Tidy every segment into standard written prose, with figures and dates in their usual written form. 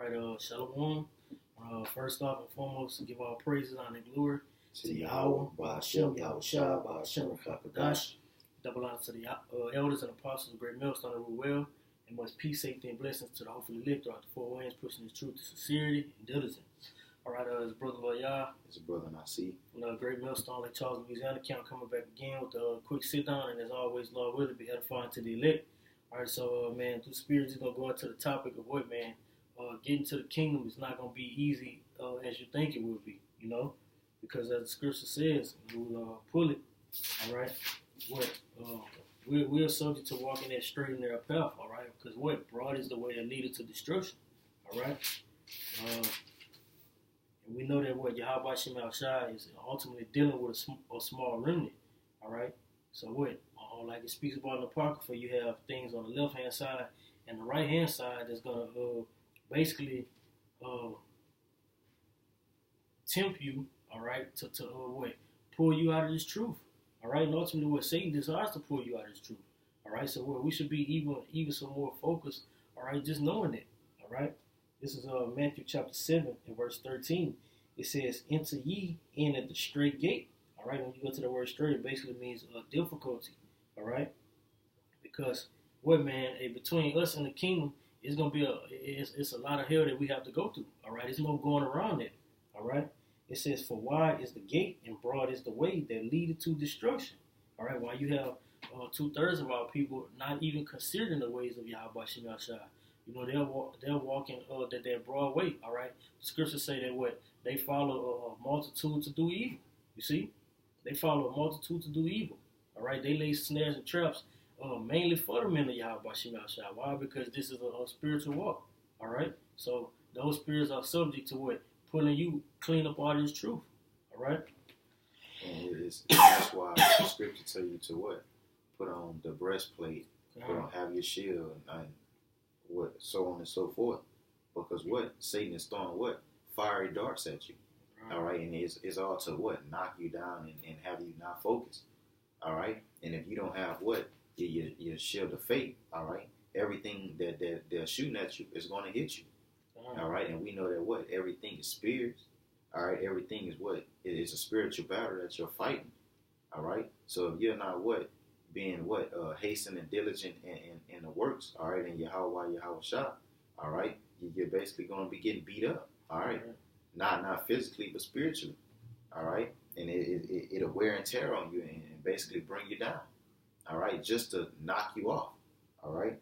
Right, Shalom. First off and foremost, give all praises, honor, and glory to Yahweh, Ba'ashem, Yahweh Shah, Ba'ashem, Rakakadash. Double honor to the elders and apostles of Great Millstone and Ruel, and much peace, safety, and blessings to the hopefully lit throughout the four winds, pushing the truth to sincerity and diligence. All right, it's Brother Loyal. It's a brother Nasi. From Great Millstone, Lake Charles, Louisiana, count coming back again with a quick sit down, and as always, Lord willing, be edifying to the elect. All right, so man, through Spirit, just gonna go into the topic of what, man. Getting to the kingdom is not going to be easy as you think it will be, because as the scripture says, we'll pull it, all right? We're subject to walking that straight and narrow path, all right? Because broad is the way that leadeth to destruction, all right? And we know that Yahweh Shem Shai is ultimately dealing with a small remnant, all right? So like it speaks about in the Apocrypha, you have things on the left-hand side and the right-hand side that's going to basically tempt you, all right, to pull you out of this truth, all right, and ultimately Satan desires to pull you out of this truth, all right, so we should be even some more focused, all right, just knowing it, all right. This is Matthew chapter 7 and verse 13. It says, enter ye in at the straight gate, all right. When you go to the word straight, it basically means difficulty, all right, because between us and the kingdom, it's gonna be it's a lot of hell that we have to go through. All right, there's no going around it. All right, it says, "For wide is the gate and broad is the way that leadeth to destruction." All right, while you have 2/3 of our people not even considering the ways of Yahweh Shem Shai, they're walking that broad way. All right, the scriptures say that they follow a multitude to do evil. You see, they follow a multitude to do evil. All right, they lay snares and traps. Mainly for the men of Yahweh Shem Shai. Why? Because this is a spiritual walk. All right? So those spirits are subject to pulling you clean up all this truth. All right? And that's why the scripture tell you to put on the breastplate, have your shield, and so on and so forth. Because Satan is throwing fiery darts at you. Right. All right? And it's all to knock you down and have you not focused. All right? And if you don't have your shield of faith, all right, everything that they're shooting at you is going to hit you, all right, and we know that everything is spirits, all right, everything is it is a spiritual battle that you're fighting, all right, so if you're not being hastened and diligent in the works, all right, and Yahweh Shah, all right, you're basically going to be getting beat up, all right, not physically but spiritually, all right, and it'll wear and tear on you and basically bring you down. All right, just to knock you off. All right.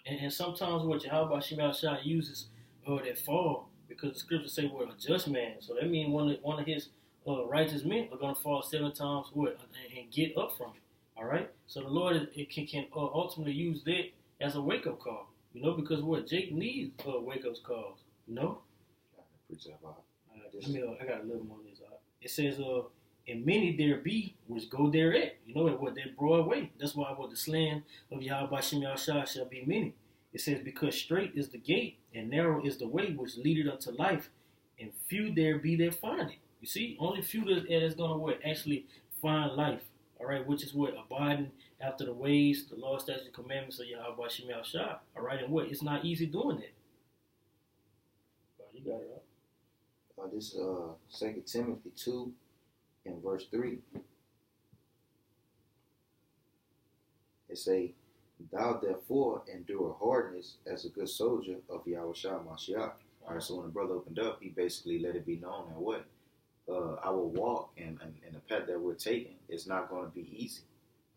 And sometimes Yahweh Shem Shai uses that fall, because the scriptures say a just man. So that means one of his righteous men are going to fall 7 times and get up from it. All right. So the Lord can ultimately use that as a wake up call. Because Jake needs wake up calls. I got a little more on this. It says and many there be which go thereat. That broad way. That's why the slaying of Yahweh Shem Shai shall be many. It says, because straight is the gate and narrow is the way which leadeth unto life, and few there be that find it. You see, only few that is going to actually find life. All right, which is abiding after the ways, the law, statutes, and commandments of Yahweh Shem Shai. All right, and it's not easy doing that. You got it right. This is 2 Timothy 2. In verse 3, it say, thou therefore endure hardness as a good soldier of Yahweh Shah Mashiach. All right, so when the brother opened up, he basically let it be known that our walk and the path that we're taking is not going to be easy.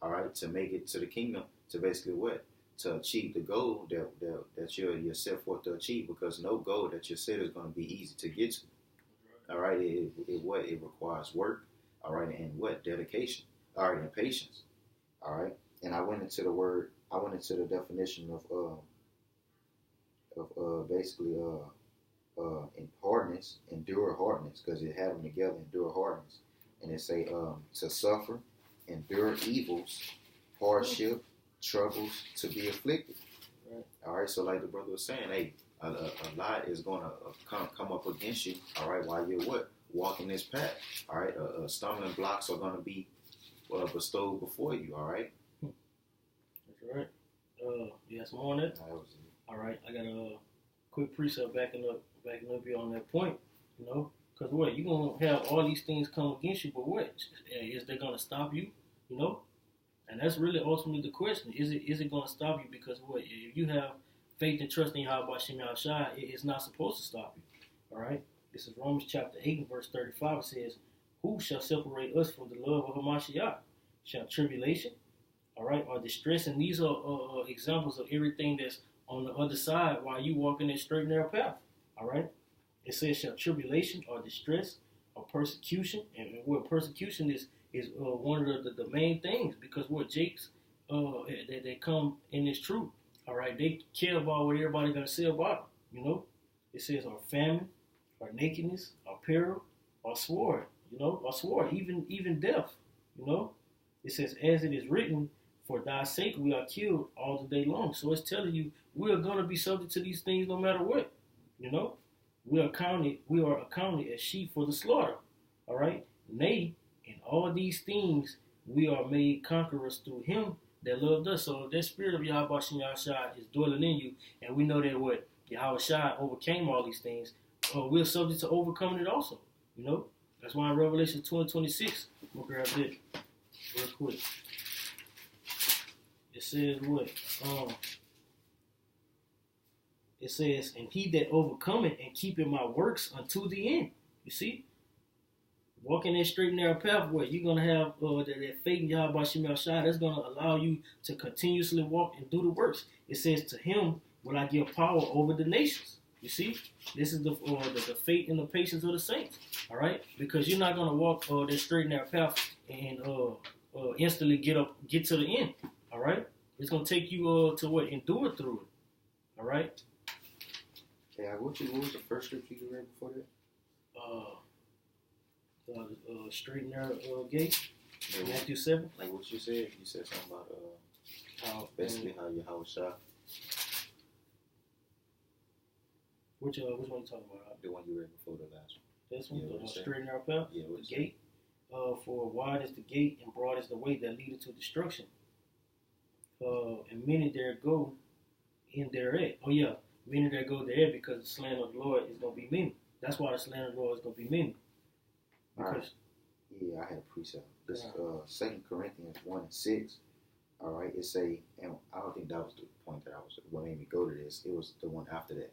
All right, to make it to the kingdom, to basically to achieve the goal that you're set forth to achieve, because no goal that you set is going to be easy to get to. All right, it requires work. All right, and dedication. All right, and patience. All right, and I went into the definition of basically in hardness, endure hardness, because it had them together, endure hardness, and it say to suffer, endure evils, hardship, troubles, to be afflicted. Right. All right, so like the brother was saying, a lot is going to come up against you. All right, while you're walking this path. All right, stumbling blocks are going to be bestowed before you. All right. That's right. You have some more on that? All right, I got a quick precept backing up you on that point. You know, because what, you're gonna have all these things come against you, but what is they gonna stop you? You know, and that's really ultimately the question: is it gonna stop you? Because what, if you have faith and trust in Yahweh Shem Shai, it's not supposed to stop you. All right. This is Romans chapter 8 and verse 35. It says, "Who shall separate us from the love of Hamashiach? Shall tribulation, all right, or distress?" And these are examples of everything that's on the other side while you walking that straight and narrow path. All right. It says, "Shall tribulation or distress or persecution?" And what persecution is one of the main things, because what Jakes they come in this truth. All right, they care about what everybody gonna say about them. You know, it says, "Or famine, or nakedness, or peril, or sword." You know, or sword, even death. You know, it says, "As it is written, for thy sake we are killed all the day long." So it's telling you we are gonna be subject to these things no matter what. You know, we are accounted as sheep for the slaughter. All right, nay, in all these things we are made conquerors through Him that loved us. So if that spirit of Yahweh Shem Shai is dwelling in you, and we know that what Yahweh Shai overcame all these things, we're subject to overcoming it also. You know, that's why in Revelation 2:26, we'll grab it real quick. It says what? It says, "And he that overcometh and keepeth my works unto the end." You see? Walking that straight and narrow pathway, you're going to have that faith in Yahweh Shem Shai that's going to allow you to continuously walk and do the works. It says, "To him will I give power over the nations." You see? This is the faith and the patience of the saints. All right? Because you're not going to walk that straight and narrow path and instantly get to the end. All right? It's going to take you to what? Endure through it. All right? Yeah, what was the first scripture you read before that? Straight and narrow gate, Yeah, Matthew 7. like what you said. You said something about basically how Yahweh Shai, which one you talking about? the one you read before the last one. This one, Yeah, the straight and narrow path, Yeah, what the it say? gate. For wide is the gate and broad is the way that leadeth to destruction. And many there go in thereat. Oh yeah, many there go there because the slander of the Lord is gonna be many. That's why the slander of the Lord is gonna be many. All right. Because Yeah, I had a precept. This 2 Corinthians 1:6. All right, it say, and I don't think that was the point what made me go to this. It was the one after that.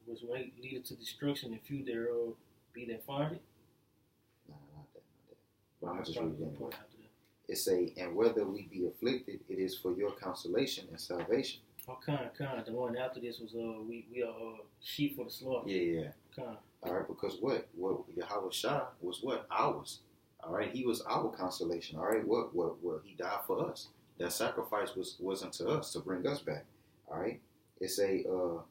was way leadeth to destruction, and few thereof be that find it. Nah, not that. But I'm gonna just read it anyway. Point after that. It say, "And whether we be afflicted, it is for your consolation and salvation." Oh, kind. The one after this was we are sheep for the slaughter. Yeah. Kind. All right, because what Yahweh Shai was what ours. All right, He was our consolation. All right, what He died for us. That sacrifice was unto us to bring us back. All right, it say, "And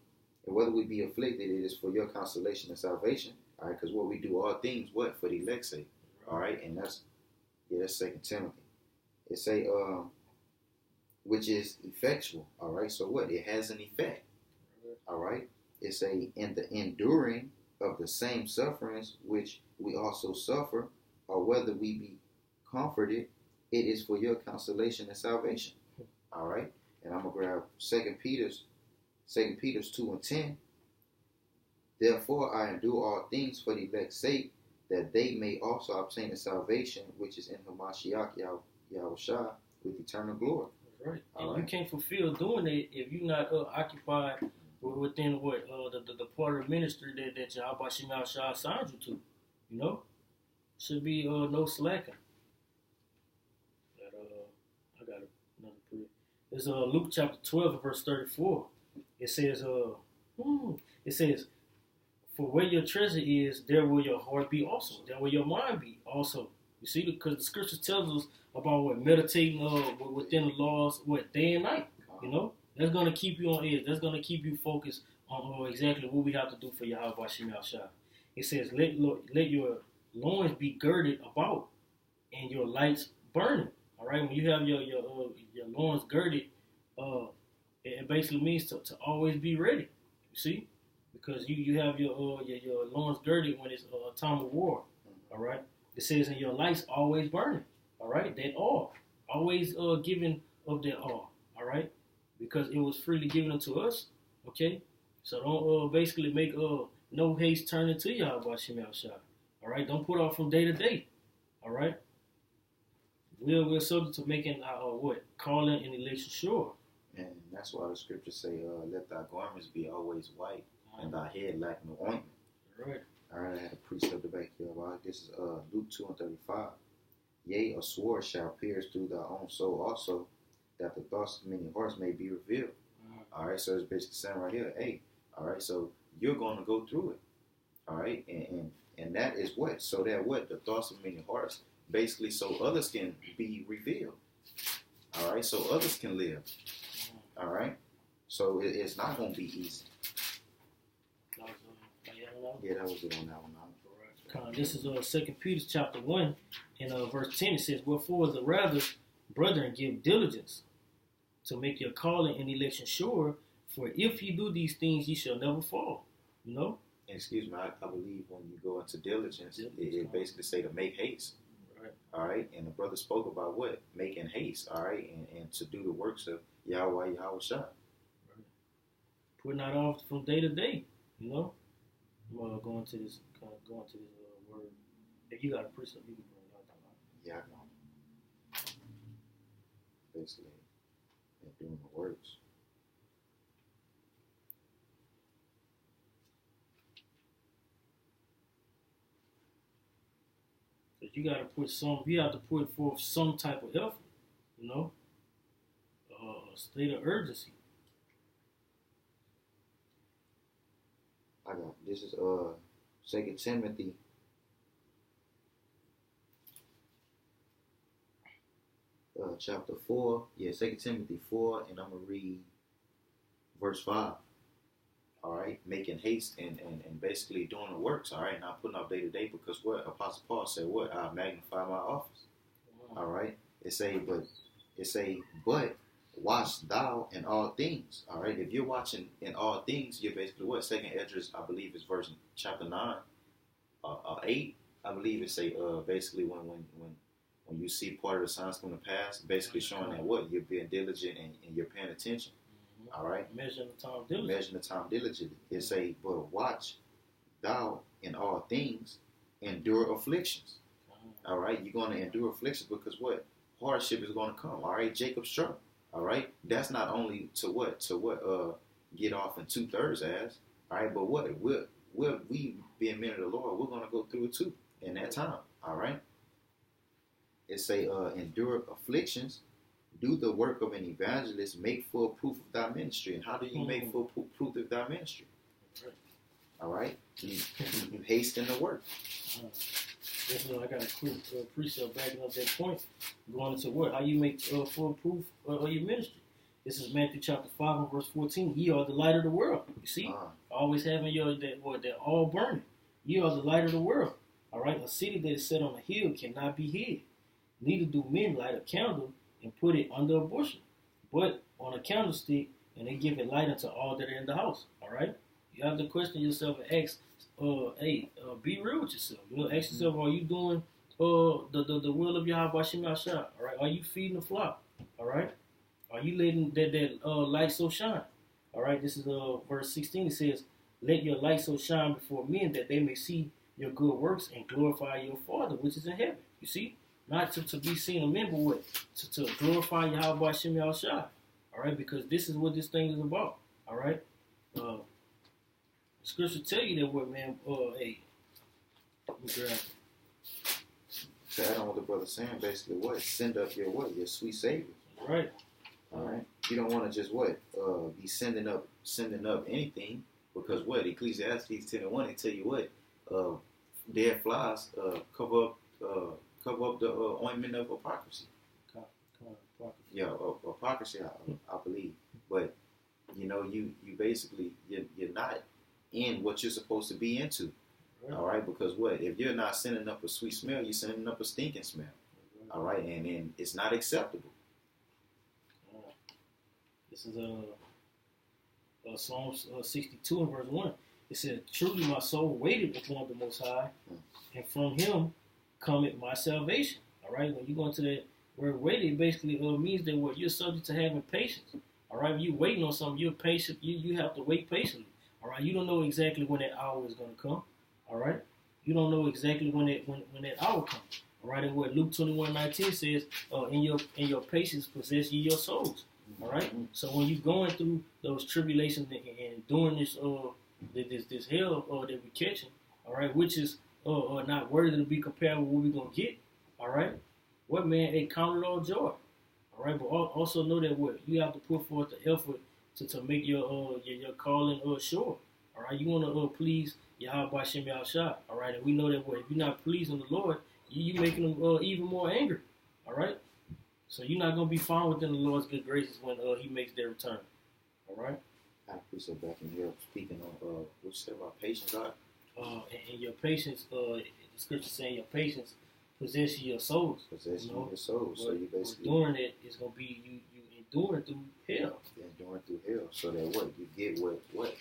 whether we be afflicted, it is for your consolation and salvation." All right, because what we do all things what for the elect's sake. All right, and that's 2 Timothy. It say, which is effectual. All right, so what? It has an effect. All right, it say, "In the enduring of the same sufferings which we also suffer, or whether we be comforted, it is for your consolation and salvation." All right, and I'm gonna grab 2 Peter's 2:10. "Therefore I endure all things for the elect's sake, that they may also obtain the salvation which is in Hamashiach Yahweh Shai with eternal glory." That's right. All And you can't fulfill doing it if you're not occupied within what the part of ministry that Yahweh Shem Shai assigned you to. You know, should be no slacking. I got another prayer. It's Luke chapter 12 verse 34. It says "For where your treasure is, there will your heart be also. There will your mind be also." You see, because the scripture tells us about what meditating within the laws, what day and night. You know, that's gonna keep you on edge. That's gonna keep you focused on exactly what we have to do for Yahweh Shem Shai. It says, let your loins be girded about, and your lights burning." All right, when you have your loins girded, it basically means to always be ready. You see, because you have your loins girded when it's a time of war. All right, it says, "And your lights always burning." All right, that all always giving of that all. All right, because it was freely given unto us. Okay, So don't basically make no haste turn into Yahweh Shemel Shah. All right, don't put off from day to day. All right, we're subject to making our what calling and election sure. And that's why the scriptures say, "Let thy garments be always white, and thy head lack no ointment." Right. All right, I had a precept to back here. Right? This is Luke 2:35. Yea, a sword shall pierce through thy own soul also, that the thoughts of many hearts may be revealed. All right, so it's basically saying right here, hey, all right, so you're going to go through it. All right, and that is what? So that what? The thoughts of many hearts, basically, so others can be revealed. All right, so others can live. All right, so it's not going to be easy. Yeah, that was it on that one. This is 2 Peter chapter 1 and verse 10. It says, "Wherefore the rather, brethren, give diligence to make your calling and election sure, for if ye do these things, ye shall never fall." You know? Excuse me, I believe when you go into diligence, it basically say to make haste. Right. All right, and the brother spoke about what? Making haste, all right, and to do the works of Yahweh Shah. Right. Putting that off from day to day, you know? I'm going to this word. If you got a precept, you can bring it out. Yeah, I know. Basically, and doing the works. You got to you have to put forth some type of effort, you know, state of urgency. I got this is 2 Timothy. Chapter 4, 2 Timothy 4, and I'm gonna read verse 5. All right, making haste and basically doing the works. All right, not putting off day to day, because what Apostle Paul said, what I magnify my office. All right, it say, but watch thou in all things. All right, if you're watching in all things, you're basically what? Second Esdras, I believe, is verse chapter 9, 8. I believe it say basically when you see part of the signs come to pass, basically showing that what you're being diligent and you're paying attention. All right. Measuring the time diligently. It say, but watch thou in all things, endure afflictions. All right. You're going to endure afflictions because what? Hardship is going to come. All right. Jacob's trouble. All right. That's not only to get off in 2/3 as. All right. But what? We being men of the Lord, we're going to go through it too in that time. All right. It say, endure afflictions. Do the work of an evangelist, make full proof of thy ministry. And how do you make full proof of thy ministry? All right? You hasten the work. I got a quick precept backing up that point. Going into what? How you make full proof of your ministry. This is Matthew chapter 5 and verse 14. Ye are the light of the world. You see? Always having that all burning. Ye are the light of the world. All right? A city that is set on a hill cannot be hid. Neither do men light a candle and put it under a bushel, but on a candlestick, and they give it light unto all that are in the house. All right? You have to question yourself and ask, be real with yourself. You know, ask yourself, are you doing the will of Yahweh Shemel Shah? All right? Are you feeding the flock? All right? Are you letting that light so shine? All right? This is verse 16. It says, "Let your light so shine before men that they may see your good works and glorify your Father which is in heaven." You see? Not to be seen of men, but what? To glorify Yahweh Shemel Shah. All right? Because this is what this thing is about. All right? Scripture tell you that what, man, hey. To add on what the brother's saying, basically what? Send up your sweet Savior. Right. All right? You don't want to just be sending up anything, because what? Ecclesiastes 10:1, they tell you what? Dead flies cover up the ointment of hypocrisy. Yeah, hypocrisy, I believe. But you know, you basically you're not in what you're supposed to be into. Right. All right, because what? If you're not sending up a sweet smell, you're sending up a stinking smell. Right. All right, and it's not acceptable. This is Psalms 62 and verse 1. It said, "Truly my soul waited upon the Most High, and from Him cometh my salvation." All right, when you go into that word "waited," it basically means that you're subject to having patience. All right, when you're waiting on something, you're patient. You have to wait patiently. All right, you don't know exactly when that hour is going to come. All right, you don't know exactly when that hour comes. All right, and what Luke 21:19 says, in your patience possess ye your souls. All right, so when you're going through those tribulations and doing this hell that we're catching, all right, which is not worthy to be compared with what we're gonna get. All right, what man? It count it all joy. All right, but also know that what you have to put forth the effort to make your calling sure. All right, you want to please Yahweh Shem Yahshua. All right, and we know that what if you're not pleasing the Lord, you making him even more angry. All right, so you're not gonna be found within the Lord's good graces when He makes their return. All right. I appreciate back in here speaking on what you said about patience, God. And your patience, the scripture saying your patience possess your souls. Possess your souls. So you basically enduring it is gonna be you enduring through hell. Enduring through hell, so that what you get what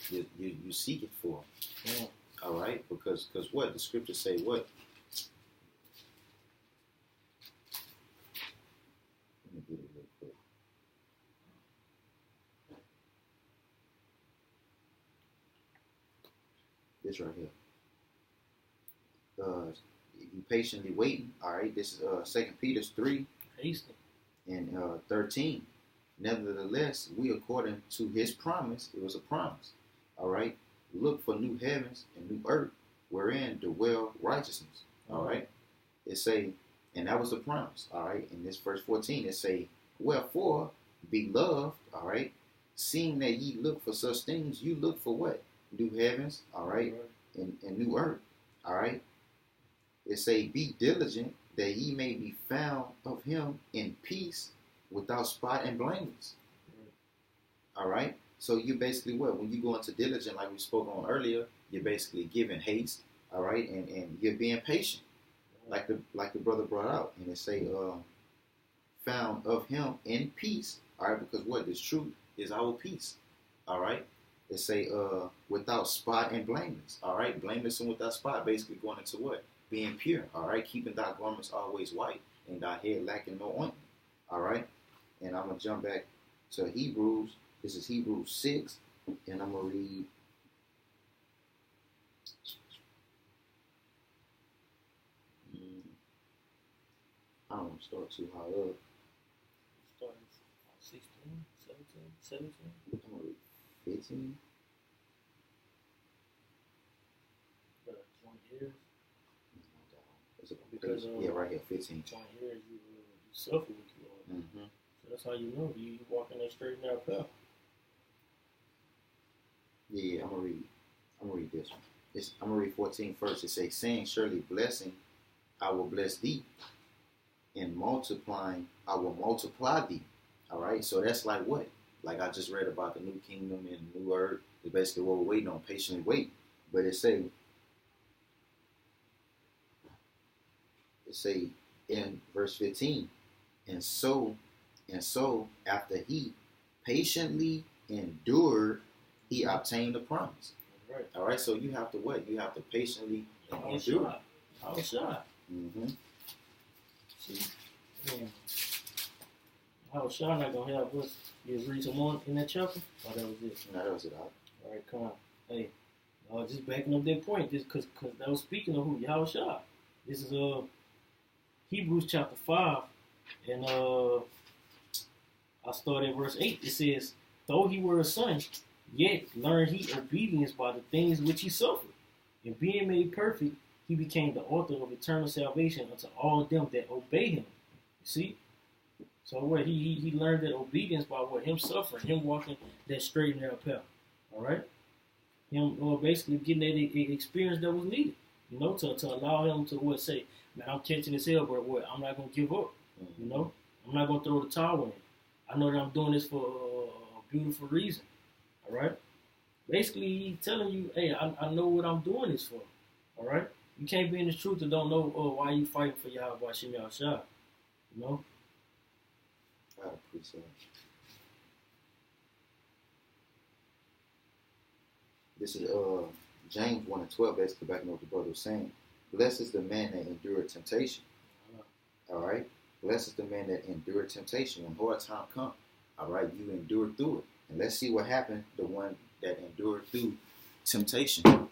you seek it for. Yeah. All right, because what the scriptures say what. Let me get it real quick. This right here. You patiently waiting. All right, this is 2 Peter 3 and 13. Nevertheless, we according to His promise, it was a promise. All right, look for new heavens and new earth, wherein dwell righteousness. All right, it say, and that was the promise. All right, in this verse 14, it say, wherefore, beloved, all right, seeing that ye look for such things, you look for what? New heavens, all right, and new earth, all right. It say, be diligent that ye may be found of Him in peace, without spot and blameless. All right. So you basically what? When you go into diligent, like we spoke on earlier, you're basically giving haste. All right, and you're being patient, like the brother brought out, and it say, found of Him in peace. All right, because what? This truth is our peace. All right. It say without spot and blameless. All right, blameless and without spot, basically going into what? Being pure. All right, keeping thy garments always white and thy head lacking no ointment. All right, and I'm gonna jump back to Hebrews. This is Hebrews 6, and I'm gonna read. I don't want to start too high up. Starting 16, 17. I'm gonna read 15. 20 years. Because yeah, right here, 15. 20 years you suffer with the Lord. Mm-hmm. So that's how you know you walking that straight and narrow path. Yeah, I'm gonna read this one. I'm gonna read 14 first. It says, saying, surely blessing, I will bless thee, and multiplying, I will multiply thee. All right, so that's like what? Like I just read about the new kingdom and new earth. It's basically what we're waiting on, patiently wait. But it say in verse 15, and so after he patiently endured, he obtained the promise. Right. All right, so you have to what? You have to patiently endure. I was shot. Mm-hmm. See, man. I was shot. Not gonna help us. You read some more in that chapter? Oh, that was it. No, that was it. All right, come on. Hey, just backing up that point, just because that was speaking of who Yahweh Shah. This is Hebrews chapter 5, and I start at verse 8. It says, though he were a son, yet learned he obedience by the things which he suffered. And being made perfect, he became the author of eternal salvation unto all them that obey him. You see? So what he learned that obedience by what him suffering, him walking that straight and narrow path. All right? Him basically getting that experience that was needed. You know, to allow him to what say, man, I'm catching this hell, but what? I'm not gonna give up. Mm-hmm. You know, I'm not gonna throw the towel in. I know that I'm doing this for a beautiful reason. All right. Basically, he's telling you, hey, I know what I'm doing this for. All right. You can't be in the truth and don't know why you fighting for Yahweh Shem Yahshua. You know. I appreciate it. This is James 1 and 12, basically backing up what the brother was saying. Blessed is the man that endured temptation. All right? Blessed is the man that endured temptation. When hard time comes, all right, you endure through it. And let's see what happened, the one that endure through temptation. All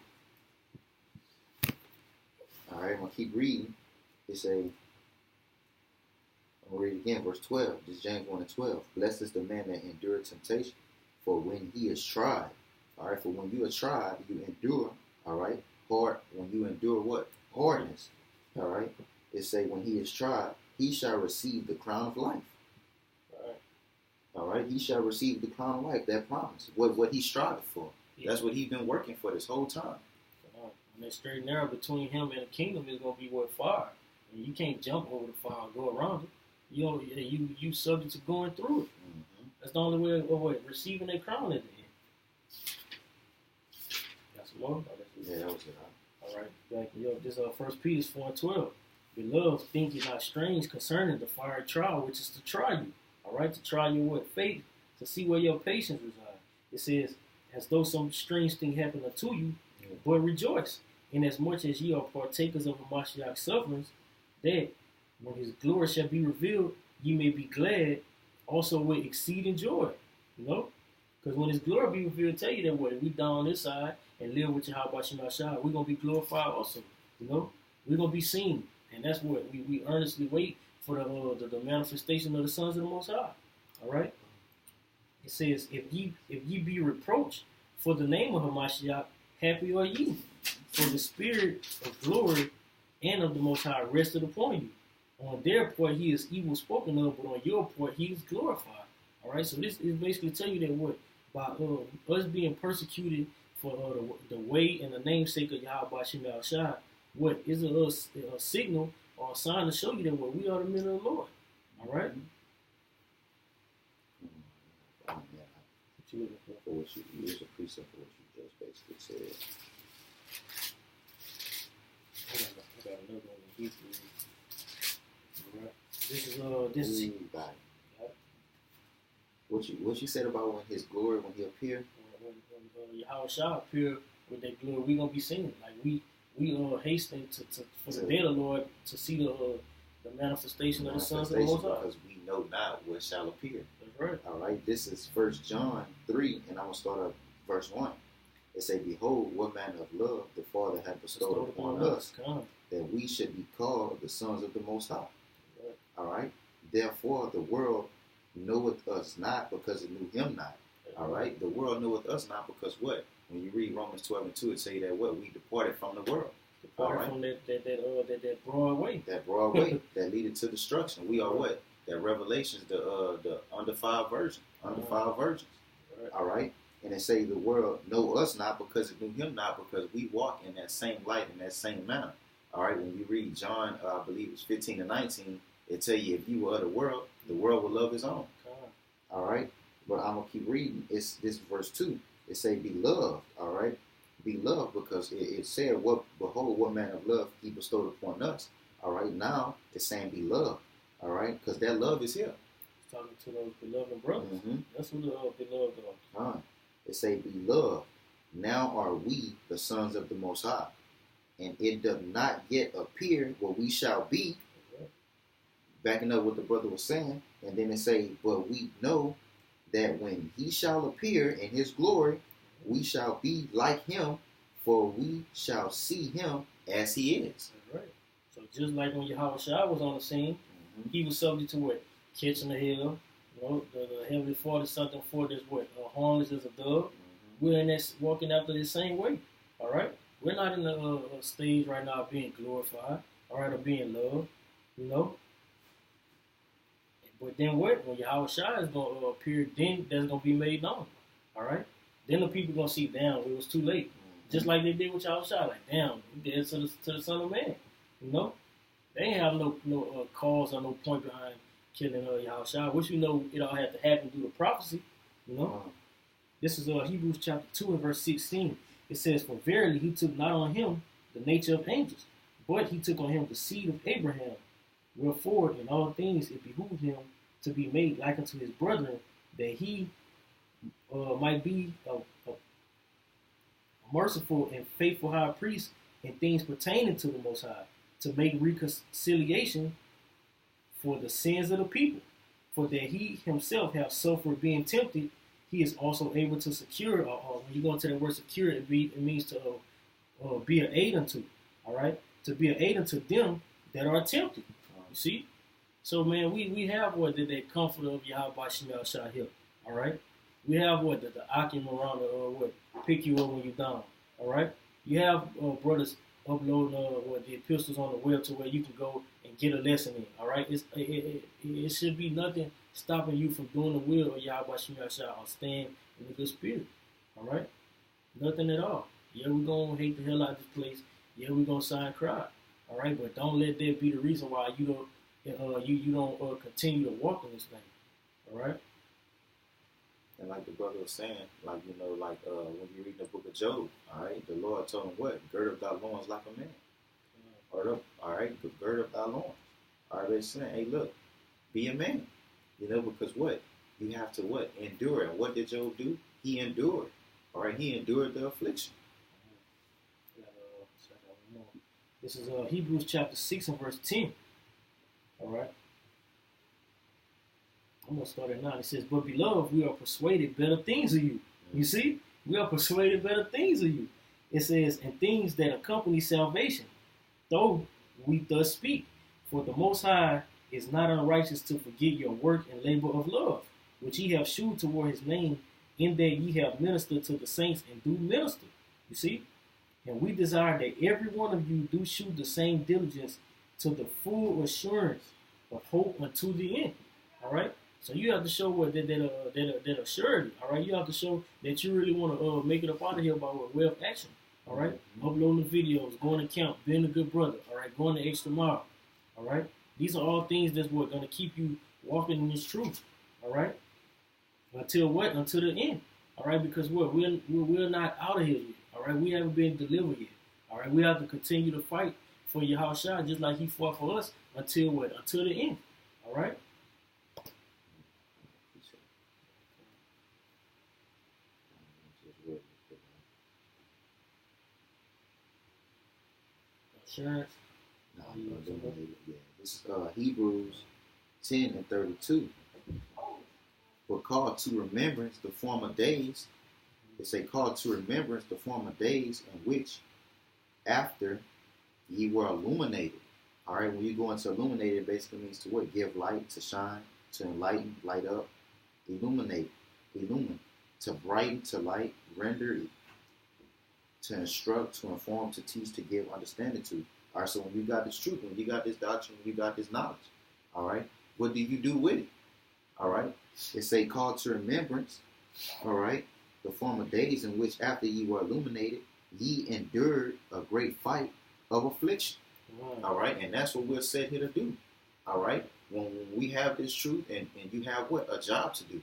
right, I'm gonna keep reading. It say, I'm gonna read it again, verse 12. This is James 1:12. Blessed is the man that endured temptation, for when he is tried. All right, for when you are tried, you endure. All right, hard. When you endure what? Hardness. All right. It say when he is tried, he shall receive the crown of life. All right, he shall receive the crown of life. That promise, what he strived for. Yeah. That's what he's been working for this whole time. And that straight and narrow between him and the kingdom is gonna be what fire. And you can't jump over the fire and go around it. You subject to going through it. Mm-hmm. That's the only way of receiving that crown at the end. That's more. Yeah, that was it. All right, this 1 Peter 4:12. Beloved, think ye not strange concerning the fiery trial, which is to try you. All right, to try your what? Faith, to see where your patience reside. It says, as though some strange thing happened unto you, but rejoice, inasmuch as ye are partakers of Hamashiach's sufferings, that when his glory shall be revealed, ye may be glad also with exceeding joy. You know? Because when his glory be revealed, tell you that what? If we down on this side and live with Yahweh Shemashah, we're going to be glorified also. You know? We're going to be seen. And that's what we earnestly wait for the manifestation of the sons of the Most High. All right? It says, if ye be reproached for the name of Hamashiach, happy are ye, for the spirit of glory and of the Most High rested upon you. On their part, he is evil spoken of, but on your part, he is glorified. All right? So this is basically tell you that what? By us being persecuted for the way and the namesake of Yahweh Shem Shai, what is a signal or a sign to show you that what we are the men of the Lord. All right? What you looking for what you use a precept for what you just basically said. I got another one in Hebrew. All right. This is What you said about when his glory when he appeared? When Yahweh shall appear with that glory, we gonna be singing like we hasten for the day of the Lord to see the manifestation of the sons of the Most High. Because we know not what shall appear. That's right. All right. This is 1 John 3, and I'm gonna start at verse 1. It say, "Behold, what manner of love the Father hath bestowed upon us, that we should be called the sons of the Most High." Right. All right. Therefore, the world knoweth us not because it knew Him not. All right. The world knoweth us not because what? When you read Romans 12:2, it say that what? We departed from the world. Departed from that broad way. That broad way that leaded to destruction. We are what? That Revelations, the undefiled virgin, undefiled virgins. Right. All right. And it say the world know us not because it knew Him not, because we walk in that same light, in that same manner. All right. When you read John, I believe it's 15-19, it tell you if you were of the world will love His own. All right. But I'm gonna keep reading. It's this verse 2. It say, "Be loved." All right. Be loved because it said, behold, what manner of love He bestowed upon us. All right. Now it's saying, be loved. All right. Because that love is here. It's talking to those beloved brothers. Mm-hmm. That's what the beloved are. It say, be loved. Now are we the sons of the Most High, and it does not yet appear what we shall be. Okay. Backing up what the brother was saying, and then it say, but we know that when He shall appear in His glory, we shall be like Him, for we shall see Him as He is. That's right. So just like when Yahweh Shai was on the scene, He was subject to what? Catching the hell. You know, the heavenly Father, something for this what? Harmless as a dove. We're in this walking after the same way. All right? We're not in the stage right now of being glorified, all right, or being loved, you know. But then what? When Yahweh Shai is going to appear, then that's going to be made known. All right? Then the people going to see, damn, it was too late. Just like they did with Yahweh Shai. Like, damn, we dead to the Son of Man. You know? They ain't have no cause or no point behind killing Yahweh Shai, which we know it all had to happen through the prophecy. You know? This is Hebrews chapter 2 and verse 16. It says, for verily He took not on Him the nature of angels, but He took on Him the seed of Abraham. Wherefore, in all things it behooved Him to be made like unto His brethren, that He might be a merciful and faithful high priest in things pertaining to the Most High, to make reconciliation for the sins of the people, for that He Himself hath suffered being tempted he is also able to secure. When you go into the word secure, it means to be an aid unto. All right, to be an aid unto them that are tempted. You see, so man, we have what the comfort of Yahweh Shemel Shah here. All right, we have what the Akim around what pick you up when you're down. All right, you have brothers upload the epistles on the web to where you can go and get a lesson in. All right, it should be nothing stopping you from doing the will of Yahweh Shemel Shah or staying in the good spirit. All right, nothing at all. Yeah, we're gonna hate the hell out of this place. Yeah, we're gonna sign crowd. All right, but don't let that be the reason why you don't continue to walk in this thing. All right. And like the brother was saying, like when you read the book of Job, all right, the Lord told him what? Gird up thy loins like a man. All right, gird up thy loins. All right, they're saying, hey, look, be a man. Because what? You have to what? Endure. And what did Job do? He endured. All right, he endured the affliction. This is Hebrews chapter 6 and verse 10. All right. I'm going to start at 9. It says, but beloved, we are persuaded better things of you. You see? We are persuaded better things of you. It says, and things that accompany salvation, though we thus speak. For the Most High is not unrighteous to forget your work and labor of love, which ye have shewed toward his name, in that ye have ministered to the saints and do minister. You see? And we desire that every one of you do shew the same diligence to the full assurance of hope unto the end. All right? So you have to show what that assurity. All right? You have to show that you really want to make it up out of here by way of action. All right? Uploading the videos, going to camp, being a good brother. All right? Going the extra mile. All right? These are all things that's what going to keep you walking in this truth. All right? Until what? Until the end. All right? Because what? We're not out of here yet. All right? We haven't been delivered yet. All right? We have to continue to fight for Yahushua just like he fought for us until what? Until the end. All right? Assurance. This is Hebrews 10 and 32. But call to remembrance the former days. It say, call to remembrance the former days in which after ye were illuminated. All right, when you go into illuminated, it basically means to what? Give light, to shine, to enlighten, light up, illuminate, illumine, to brighten, to light, render, to instruct, to inform, to teach, to give understanding to. All right, so when you got this truth, when you got this doctrine, when you got this knowledge, all right, what do you do with it? All right, it say call to remembrance, all right, the former days in which after ye were illuminated, ye endured a great fight of affliction. All right, and that's what we're set here to do. All right, when we have this truth and you have what? A job to do.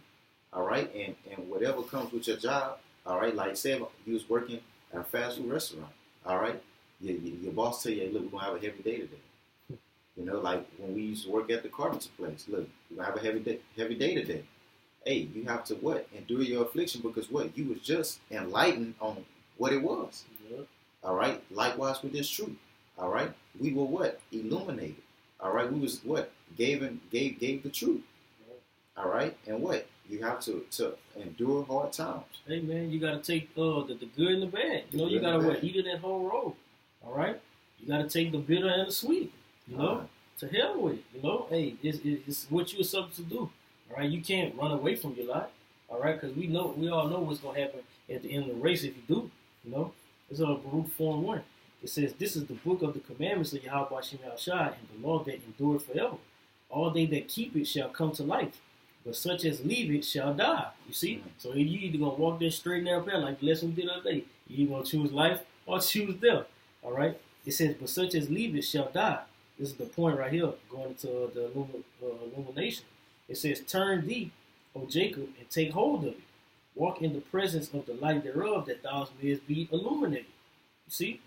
All right, and whatever comes with your job, all right, like say you was working at a fast food restaurant, all right, your boss tell you, hey, look, we're going to have a heavy day today. Like when we used to work at the carpenter place, look, we're going to have a heavy day today. Hey, you have to what? Endure your affliction because what? You was just enlightened on what it was. Yep. All right, likewise with this truth. All right, we were what? Illuminated. All right, we was what? Gave the truth. Yep. All right, and what? You have to endure hard times. Hey man, you gotta take the good and the bad. You gotta what? Eat in that whole road. All right, you gotta take the bitter and the sweet. To hell with it. Hey, it's what you're supposed to do. All right, you can't run away from your life. All right, because we all know what's gonna happen at the end of the race if you do. It's Baruch 4:1. It says, "This is the book of the commandments of Yahweh Shemel Shai, and the law that endureth forever. All they that keep it shall come to life, but such as leave it shall die." You see? Mm-hmm. So you either gonna walk that straight and narrow path like the lesson we did the other day. You either gonna choose life or choose death. All right. It says, "But such as leave it shall die." This is the point right here, going into the illumination. It says, "Turn thee, O Jacob, and take hold of it. Walk in the presence of the light thereof, that thou mayest be illuminated." You see?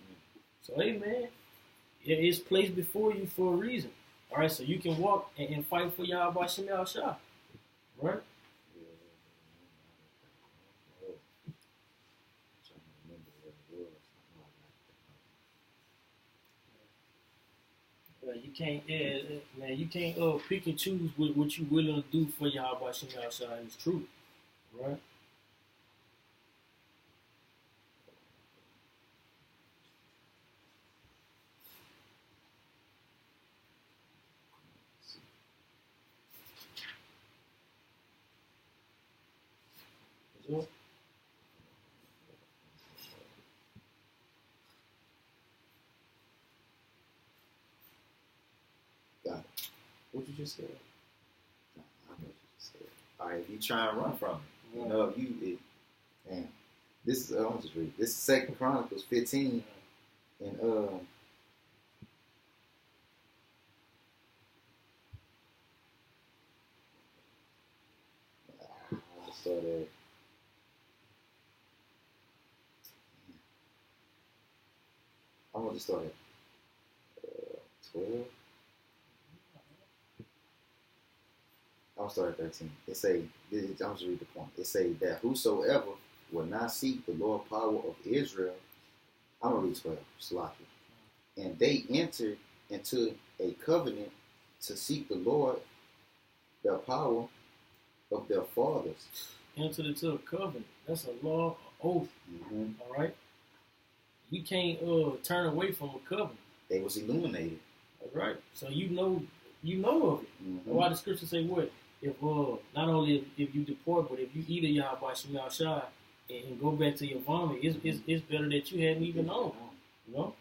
So, hey, man, it is placed before you for a reason. All right, so you can walk and fight for Yahweh Shemel Shah. Right? You can't pick and choose what you're willing to do for Yahweh Shemel Shah. It's true. Right? Sure. Got it. What you just said? No, I know what you just said. All right, if you try and run from it, you know, if you, man, this is, I'm just read. This is 2 Chronicles 15, and I started. I'm gonna start at 12. I'll start at 13. It say, I'm just read the point. It say that whosoever will not seek the Lord power of Israel, I'm gonna read 12, Slocky. And they entered into a covenant to seek the Lord, the power of their fathers. Entered into a covenant. That's a law, an oath. Mm-hmm. All right. You can't turn away from a covenant. They was illuminated. That's right. So you know of it. Mm-hmm. Why the scripture say what? If not only if you depart, but if you eat a Yahweh Shemel Shai and go back to your vomit, it's better that you hadn't even known. You know?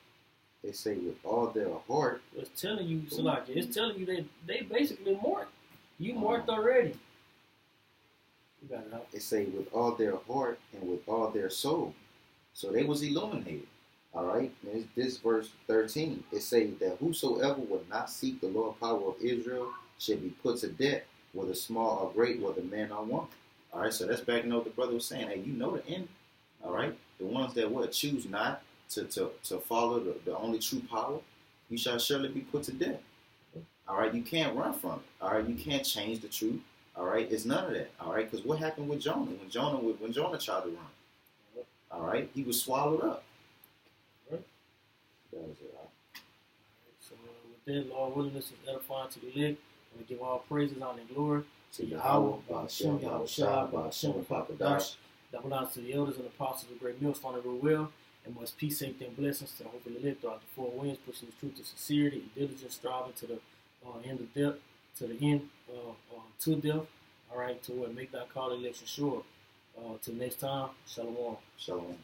They say with all their heart. It's telling you, Salakia, it's telling you that they basically marked. You marked already. You got it out. They say with all their heart and with all their soul. So they was illuminated. All right. And this verse 13. It say that whosoever will not seek the Lord power of Israel should be put to death, whether small or great, whether man or woman. All right. So that's backing up what the brother was saying. Hey, you know the end. All right. The ones that choose not to follow the only true power, you shall surely be put to death. All right. You can't run from it. All right. You can't change the truth. All right. It's none of that. All right. Because what happened with Jonah? When Jonah tried to run. All right. He was swallowed up. Right. That was it. All right. So with that, Lord willing, this is edifying to the elect. We give all praises, honor, and glory to Yahweh, Ba'ashem, Yahushua, Ba'ashem, and Pakadash. Double down to the elders and apostles of great millstone of will, and much peace, safety, and blessings to hopefully live throughout the four winds, pushing the truth to sincerity and diligence, striving to the end of death, to the end to death. All right, to what make that call election sure. Till next time, shalom. Shalom.